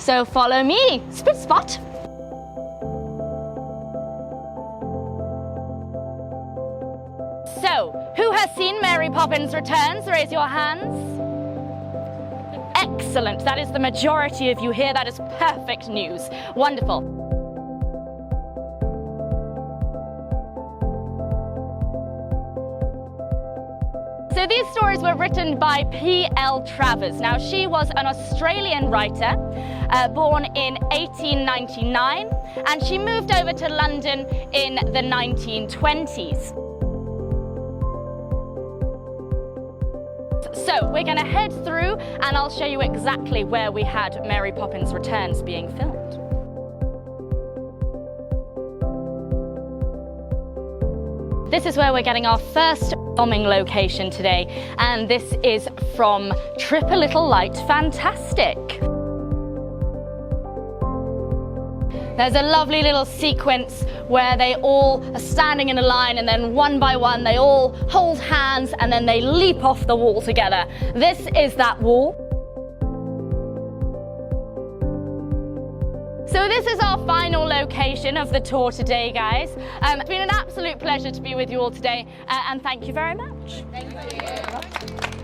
So follow me, spit spot. So, who has seen Mary Poppins Returns? Raise your hands. Excellent, that is the majority of you here. That is perfect news. Wonderful. So these stories were written by L Travers. Now, she was an Australian writer, born in 1899, and she moved over to London in the 1920s. So we're going to head through and I'll show you exactly where we had Mary Poppins Returns being filmed. This is where we're getting our first filming location today, and this is from Trip a Little Light Fantastic. There's a lovely little sequence where they all are standing in a line, and then one by one they all hold hands and then they leap off the wall together. This is that wall. So this is our final location of the tour today, guys. It's been an absolute pleasure to be with you all today, and thank you very much. Thank you.